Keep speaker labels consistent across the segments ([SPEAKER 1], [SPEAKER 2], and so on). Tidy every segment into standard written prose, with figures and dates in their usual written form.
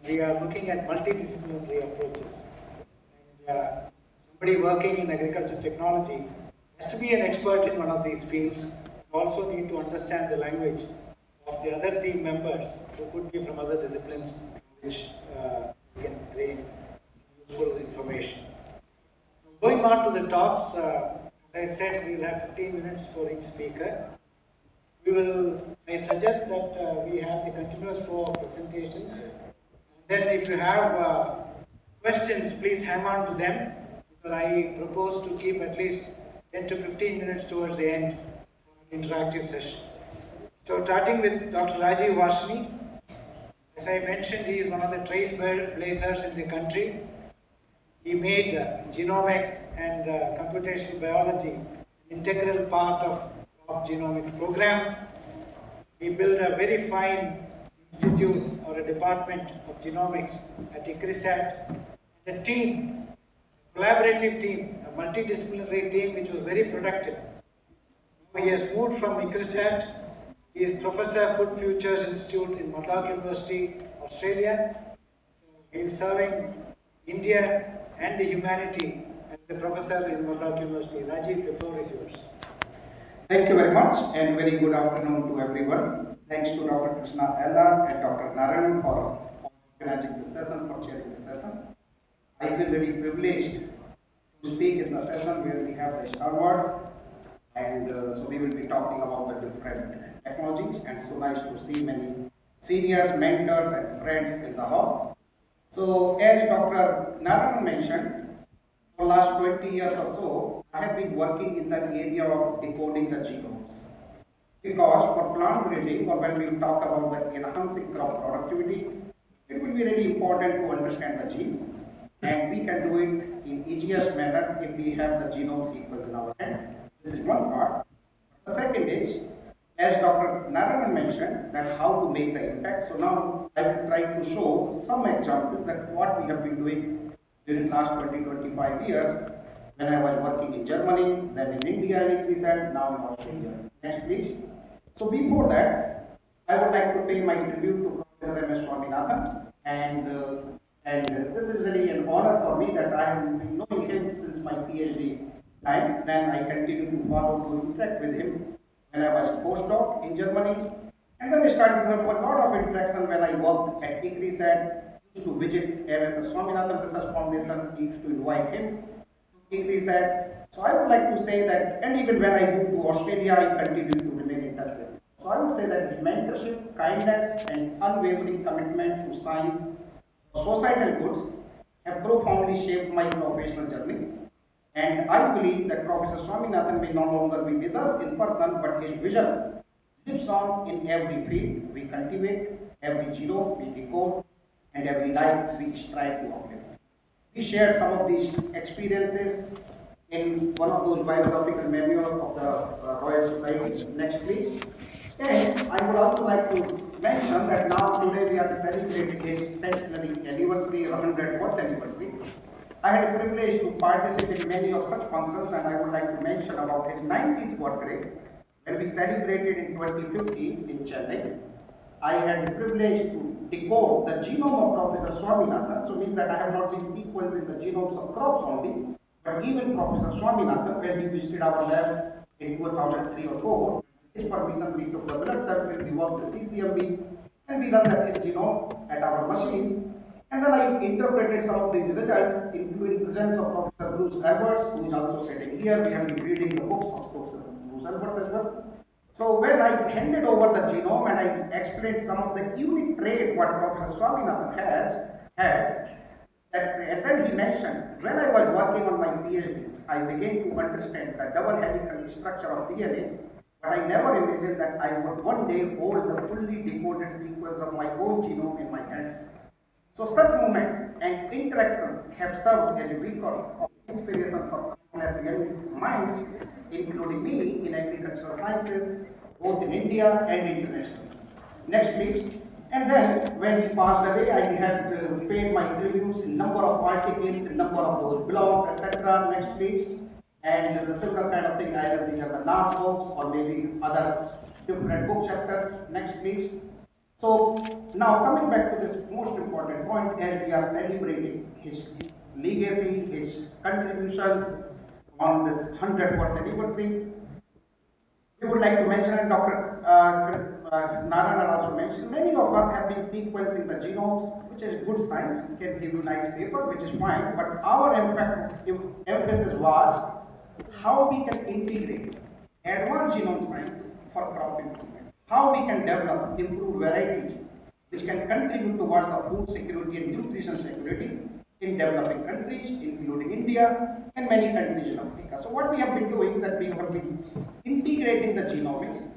[SPEAKER 1] We are looking at multidisciplinary approaches. And, somebody working in agriculture technology has to be an expert in one of these fields. You also need to understand the language of the other team members who could be from other disciplines, which can gain useful information. Going on to the talks, as I said, we will have 15 minutes for each speaker. I suggest that we have the continuous flow of presentations. And then if you have questions, please hang on to them, because I propose to keep at least 10 to 15 minutes towards the end for an interactive session. So starting with Dr. Rajiv Varshney. As I mentioned, he is one of the trailblazers in the country. He made genomics and computational biology an integral part of genomics program. He built a very fine institute or a department of genomics at ICRISAT, and a team, a collaborative team, a multidisciplinary team which was very productive. He has moved from ICRISAT. He is Professor of Food Futures Institute in Murdoch University, Australia. He is serving India and the humanity as a professor in Murdoch University. Rajiv, the floor is yours.
[SPEAKER 2] Thank you very much and very good afternoon to everyone. Thanks to Dr. Krishna Ella and Dr. Narayan for organizing this session, for chairing this session. I feel very privileged to speak in the session where we have the Star Wars, and so we will be talking about the different technologies, and so nice to see many seniors, mentors and friends in the hall. So as Dr. Narayan mentioned, for the last 20 years or so, I have been working in the area of decoding the genomes. Because for plant breeding, or when we talk about the enhancing crop productivity, it will be really important to understand the genes, and we can do it in easiest manner if we have the genome sequence in our hand. This is one part. The second is, as Dr. Narayan mentioned, that how to make the impact. So now I will try to show some examples that what we have been doing during the last 20-25 years, when I was working in Germany, then in India, and now in Australia. Next, please. So before that, I would like to pay my tribute to Professor MS Swaminathan, and this is really an honor for me that I have been knowing him since my PhD time. Then I continue to follow, to interact with him when I was a postdoc in Germany, and then I started to have a lot of interaction when I worked at ICRISAT. Used to visit MS Swaminathan Research Foundation, used to invite him to ICRISAT. So I would like to say that, and even when I moved to Australia, I continue to remain in touch with him. So I would say that his mentorship, kindness and unwavering commitment to science, societal goods have profoundly shaped my professional journey. And I believe that Professor Swaminathan may no longer be with us in person, but his vision lives on in every field we cultivate, every genome we decode, and every life we strive to uplift. We shared some of these experiences in one of those biographical memoirs of the Royal Society. Next, please. And I would also like to mention that now today we are celebrating his centenary anniversary, 100th anniversary. I had a privilege to participate in many of such functions, and I would like to mention about his 90th birthday, when we celebrated in 2015 in Chennai. I had the privilege to decode the genome of Professor Swaminathan, so means that I have not been sequencing the genomes of crops only, but even Professor Swaminathan, when he visited our lab in 2003 or 4, his permission, we took the blood sample, we worked the CCMB, and we ran his genome at our machines. And then I interpreted some of these results, including the presence of Professor Bruce Alberts, who is also sitting here. We have been reading the books of Professor Bruce Alberts as well. So when I handed over the genome and I explained some of the unique trait what Professor Swaminathan had, and then he mentioned, when I was working on my PhD, I began to understand the double helical structure of DNA, but I never imagined that I would one day hold the fully decoded sequence of my own genome in my hands. So such moments and interactions have served as a beacon of inspiration for countless young minds, including me, in agricultural sciences, both in India and internationally. Next, please. And then, when he passed away, I had paid my tributes in number of articles, in number of those blogs, etc. Next, please. And the similar kind of thing, either these are the NASc books or maybe other different book chapters. Next, please. So now coming back to this most important point, as we are celebrating his legacy, his contributions on this 100th anniversary, we would like to mention, and Dr. Narana also mentioned, many of us have been sequencing the genomes, which is good science, can give you nice paper, which is fine, but our emphasis was how we can integrate advanced genome science for crop improvement, how we can develop improved varieties which can contribute towards the food security and nutrition security in developing countries, including India and many countries in Africa. So what we have been doing is that we have been integrating the genomics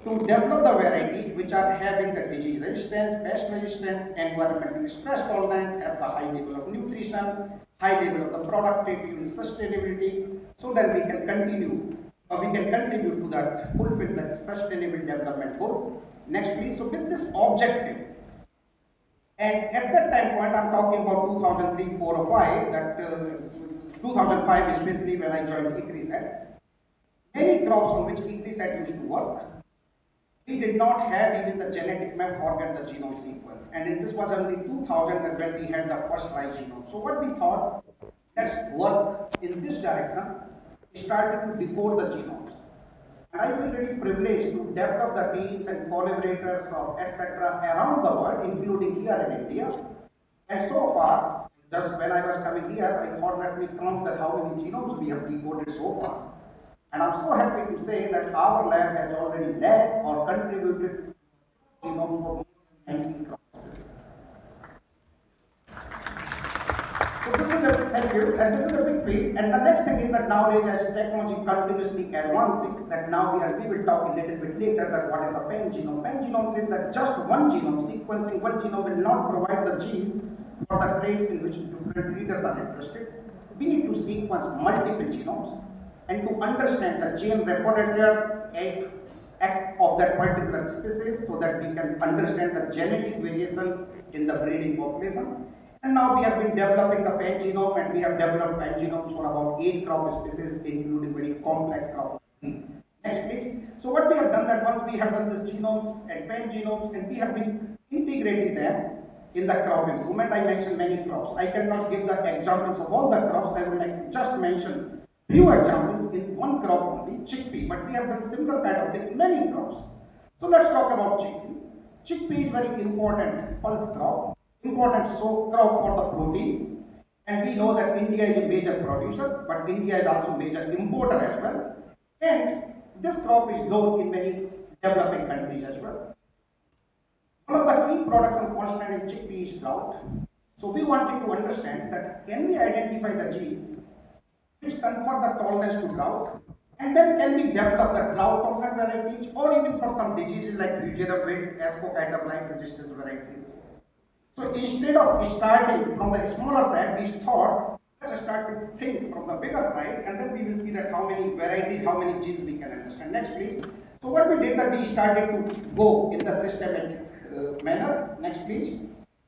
[SPEAKER 2] to develop the varieties which are having the disease resistance, pest resistance, environmental stress tolerance, have the high level of nutrition, high level of the productivity and sustainability, so that we can continue or we can contribute to that, fulfill that sustainable development goals. Next please. So with this objective, and at that time point, I'm talking about 2003, 4 or 5, that 2005 especially when I joined ICRISAT, many crops on which ICRISAT used to work, we did not have even the genetic map or get the genome sequence. And this was only 2000 that when we had the first rice genome. So what we thought, let's work in this direction, we started to decode the genomes. And I feel really privileged to develop the teams and collaborators of etc. around the world, including here in India. And so far, just when I was coming here, I thought let me count that how many genomes we have decoded so far. And I'm so happy to say that our lab has already led or contributed genomes for more than 19 crop species. So this is a, thank you, and this is a big feat. And the next thing is that nowadays as technology continuously advancing, that now we will talk a little bit later that what is the pen genome. Pen genome says that just one genome, sequencing one genome will not provide the genes for the traits in which different readers are interested. We need to sequence multiple genomes and to understand the gene repertoire act of that particular species so that we can understand the genetic variation in the breeding population. And now we have been developing the pen genome, and we have developed pen genomes for about 8 crop species, including very complex crop. Next please. So what we have done that once we have done this genomes and pen genomes, and we have been integrating them in the crop improvement. I mentioned many crops. I cannot give the examples of all the crops. I would like to just mention few examples in one crop only, chickpea, but we have done similar kind of thing in many crops. So let's talk about chickpea. Chickpea is very important pulse crop, important crop for the proteins, and we know that India is a major producer, but India is also major importer as well, and this crop is grown in many developing countries as well. One of the key production constant in chickpea is drought. So we wanted to understand that can we identify the genes which confer the tolerance to drought, and then can we develop the drought tolerant varieties or even for some diseases like fusarium wilt, ascochyta resistance varieties. So instead of starting from the smaller side, we thought let's start to think from the bigger side, and then we will see that how many varieties, how many genes we can understand. Next please. So what we did that we started to go in the systematic manner. Next please.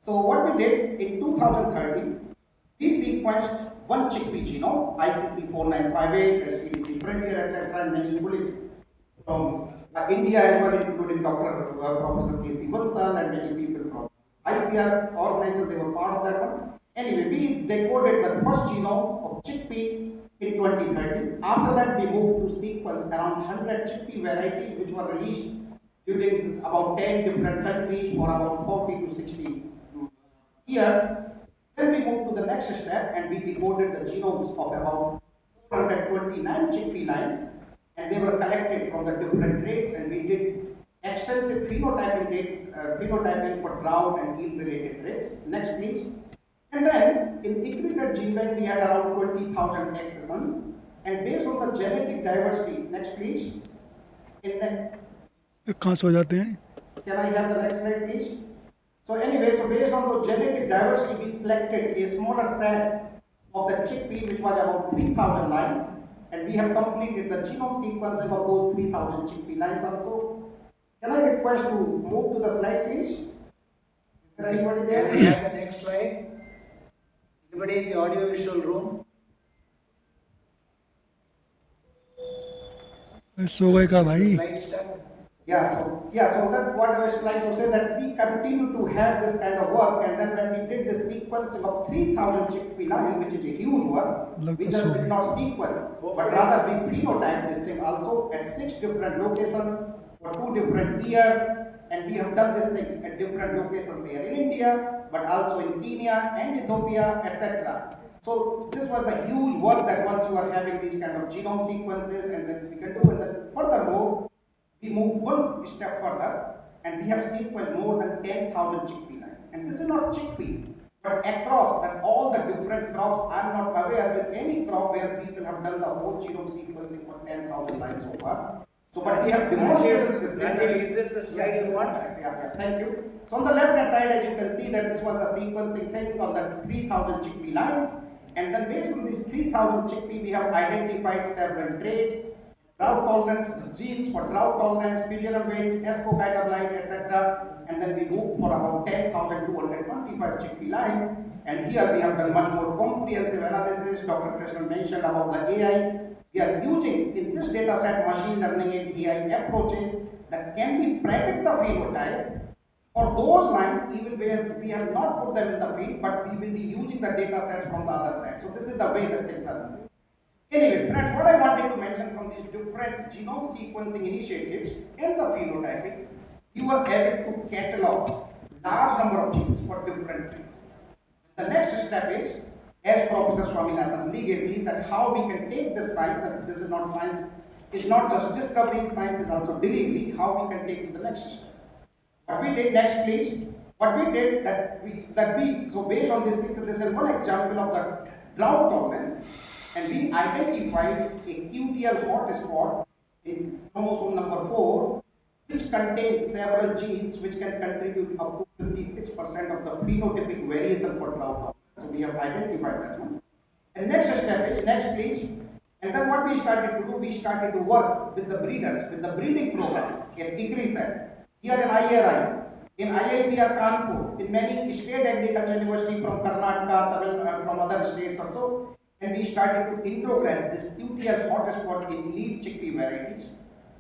[SPEAKER 2] So what we did in 2013, we sequenced one chickpea genome, ICC 4958, CDC Frontier, etc., and many colleagues from India as well, including Dr. Professor K.C. Bansal and many people from ICR organization, they were part of that one. Anyway, we decoded the first genome of chickpea in 2013. After that, we moved to sequence around 100 chickpea varieties which were released during about 10 different countries for about 40 to 60 years. Then we moved to the next step and we decoded the genomes of about 429 chickpea lines, and they were collected from the different traits, and we did extensive phenotyping for drought and yield related traits. Next please. And then in ICRISAT gene bank we had around 20,000 exons, and based on the genetic diversity, next please.
[SPEAKER 3] कहाँ सो जाते हैं?
[SPEAKER 2] Can I have the next slide please? So anyway, so based on the genetic diversity, we selected a smaller set of the chickpea which was about 3,000 lines, and we have completed the genome sequencing of those 3,000 chickpea lines also. Can I request to move to the slide please? Is there anybody there?
[SPEAKER 1] Can we have the next slide? Anybody in the audio visual room?
[SPEAKER 3] सो गए का भाई?
[SPEAKER 1] Slide start.
[SPEAKER 2] So that's what I was trying to say, that we continue to have this kind of work, and then when we did the sequencing of 3,000 chickpea line, which is a huge work, we just did not sequence, but rather we phenotyped this thing also at 6 different locations for 2 different years, and we have done these things at different locations here in India, but also in Kenya and Ethiopia, etc. So this was a huge work that once you are having these kind of genome sequences, and then we can do, and then furthermore, we moved one step further and we have sequenced more than 10,000 chickpea lines. And this is not chickpea, but across that all the different crops. I am not aware with any crop where people have done the whole genome sequencing for 10,000 lines so far. So, but we have demonstrated this.
[SPEAKER 1] Rajiv, is this the slide you want?
[SPEAKER 2] Thank you. So on the left hand side, as you can see, that this was the sequencing thing on the 3,000 chickpea lines. And then based on these 3,000 chickpea, we have identified several traits: drought tolerance, genes for drought tolerance, fusion weight, escocytobline, etc. And then we moved for about 10,225 chickpea lines. And here we have done much more comprehensive analysis. Dr. Krishnan mentioned about the AI. We are using in this data set machine learning and AI approaches that can be predict the phenotype for those lines even where we have not put them in the field, but we will be using the data sets from the other side. So this is the way that things are done. Anyway, friends, what I wanted to mention from these different genome sequencing initiatives in the phenotyping, you are able to catalog large number of genes for different traits. The next step is, as Professor Swaminathan's legacy, is that how we can take this science, that this is not science, it's not just discovering, science is also delivery, how we can take to the next step. What we did next, please, what we did so based on these things, this is one example of the drought tolerance, and we identified a QTL hotspot in chromosome number 4, which contains several genes which can contribute up to 56% of the phenotypic variation for drought tolerance. So we have identified that one. And next step is, next please, and then what we started to do, we started to work with the breeders, with the breeding program at ICRISAT, here in IRI, in IIPR Kanpur, in many state agriculture university from Karnataka, from other states also. And we started to introgress this QTL hotspot in leaf chickpea varieties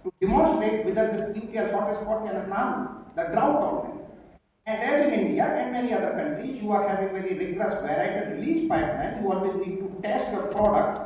[SPEAKER 2] to demonstrate whether this QTL hotspot can enhance the drought tolerance. And as in India and many other countries, you are having very rigorous varietal release pipeline. You always need to test your products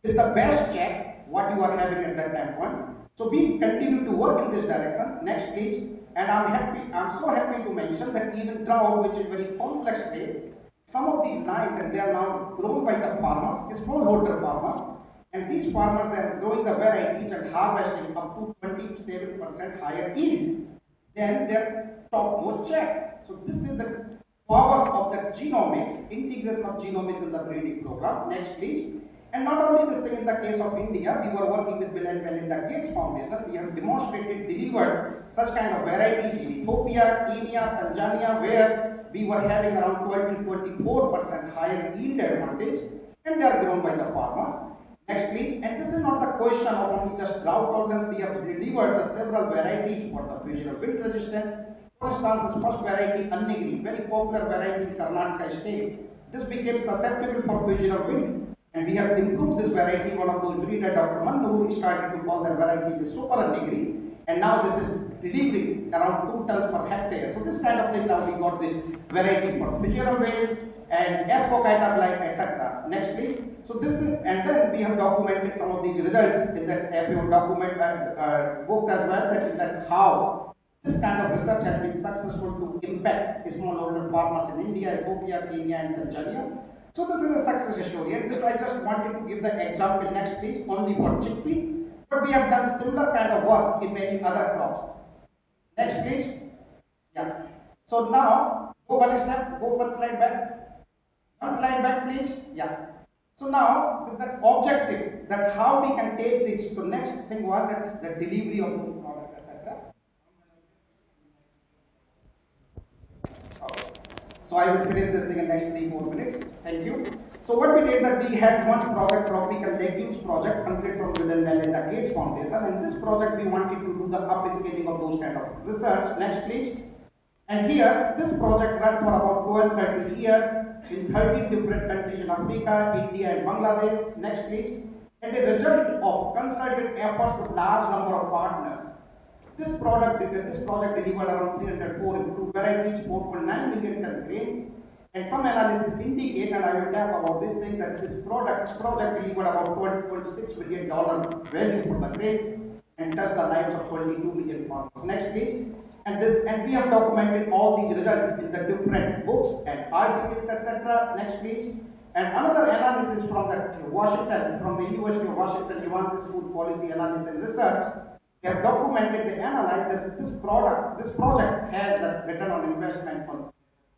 [SPEAKER 2] with the best check what you are having at that time point. So we continue to work in this direction. Next please. And I'm so happy to mention that even drought, which is very complex trait, some of these lines, and they are now grown by the farmers, smallholder farmers, and these farmers, they are growing the varieties and harvesting up to 27% higher yield than their topmost check. So this is the power of the genomics, integration of genomics in the breeding program. Next please. And not only this thing, in the case of India, we were working with Bill and Melinda Gates Foundation. We have demonstrated, delivered such kind of varieties in Ethiopia, Kenya, Tanzania, where we were having around 24% higher yield advantage, and they are grown by the farmers. Next please. And this is not the question of only just drought tolerance. We have delivered the several varieties for the fusion of wind resistance. For instance, this first variety, Annigiri, very popular variety in Karnataka state. This became susceptible for fusion of wind. And we have improved this variety. One of those breeders, Dr. Mannu, started to call that variety the Super Annigiri. And now this is delivering around 2 tons per hectare. So this kind of thing, now we got this variety for fusion of wind and escocytobline, etc. Next please. So this is, and then we have documented some of these results in that FAO document book as well, that is that how this kind of research has been successful to impact smallholder farmers in India, Ethiopia, Kenya and Tanzania. So this is a success story, and this I just wanted to give the example, next please, only for chickpea, but we have done similar kind of work in many other crops. Next please. Yeah. So now, go one step, go one slide back. One slide back please. Yeah. So now, with the objective that how we can take this, so next thing was that the delivery of the product, etc. Okay. So I will finish this thing in the next 3-4 minutes. Thank you. So what we did, that we had one project, Tropical Legumes project, funded from Bill and Melinda Gates Foundation, and this project we wanted to do the upscaling of those kind of research. Next please. And here, this project ran for about 12-13 years in 13 different countries in Africa, India and Bangladesh. Next please. And a result of concerted efforts with large number of partners, This project delivered around 304 improved varieties, 4.9 million ton grains, and some analysis indicate, and I will talk about this thing, that this project delivered about $12.6 million value for the grains and touched the lives of 22 million farmers. Next please. And we have documented all these results in the different books and articles, etc. Next please. And another analysis from the University of Washington Evans School Policy Analysis and Research, they have documented, they analyzed this project has the return on investment on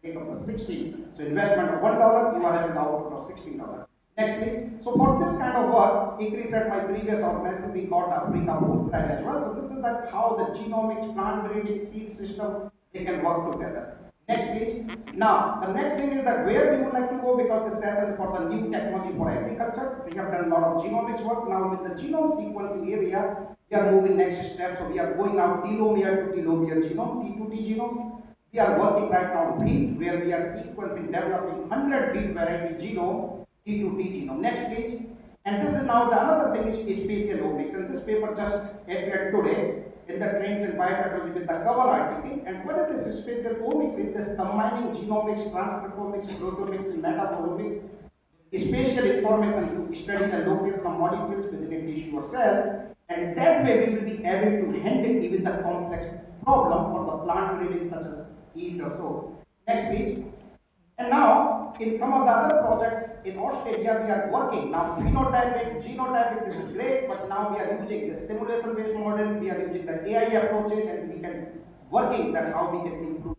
[SPEAKER 2] rate of the 16. So investment of $1, you are having the output of $16. Next please. So for this kind of work, increase at my previous organization, we got Africa Food Prize as well. So this is that how the genomics, plant breeding, seed system, they can work together. Next please. Now, the next thing is that where we would like to go, because this session for the new technology for agriculture. We have done a lot of genomics work. Now with the genome sequencing area, we are moving next step. So we are going now telomere to telomere genome, T2T genomes. We are working right now on wheat, where we are sequencing, developing 100 wheat variety genome, T2T genome. Next please. And this is now the another thing is spatial omics. And this paper just appeared today in the Trends in Biotechnology with the cover article. And what is this spatial omics is this combining genomics, transcriptomics, proteomics, and metabolomics, spatial information to study the location of molecules within a tissue or cell. And in that way we will be able to handle even the complex problem for the plant breeding such as yield or so. Next please. And now, in some of the other projects in Australia, we are working. Now, phenotypic, genotypic, this is great, but now we are using the simulation-based model, we are using the AI approaches, and we can working that how we can improve.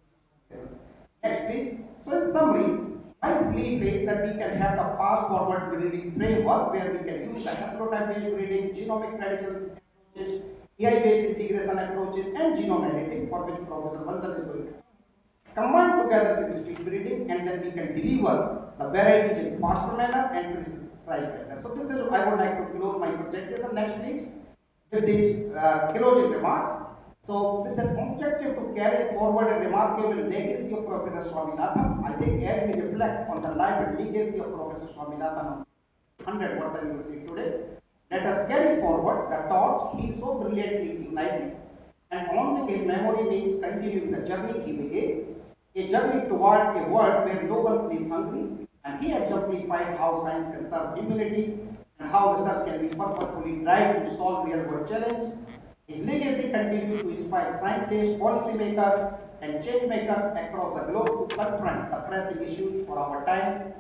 [SPEAKER 2] Next, please. So, in summary, my belief is that we can have the fast-forward breeding framework where we can use the haplotype-based breeding, genomic prediction approaches, AI-based integration approaches, and genome editing, for which Professor Bansal is going to combine together with the speed breeding, and then we can deliver the varieties in faster manner and precise manner. So this is, I would like to close my presentation. Next please, with these closing remarks. So with the objective to carry forward a remarkable legacy of Professor Swaminathan, I think as we reflect on the life and legacy of Professor Swaminathan on 100th birthday anniversary today, let us carry forward the torch he so brilliantly ignited, and honoring his memory means continuing the journey he began, a journey toward a world where no one sleeps hungry, and he exemplified how science can serve humanity and how research can be purposefully driven to solve real-world challenges. His legacy continues to inspire scientists, policymakers, and change makers across the globe to confront the pressing issues for our time,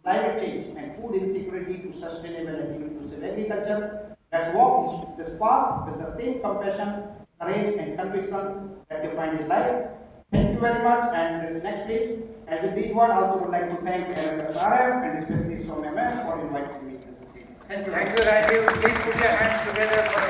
[SPEAKER 2] climate change and food insecurity, to sustainable and inclusive agriculture. Let's walk this path with the same compassion, courage, and conviction that define his life. Thank you very much. And next please. And with these words, I also would like to thank MSSRF and especially Soumya ma'am for inviting me to this meeting. Thank you.
[SPEAKER 1] Thank you, Rajiv. Please put your hands together for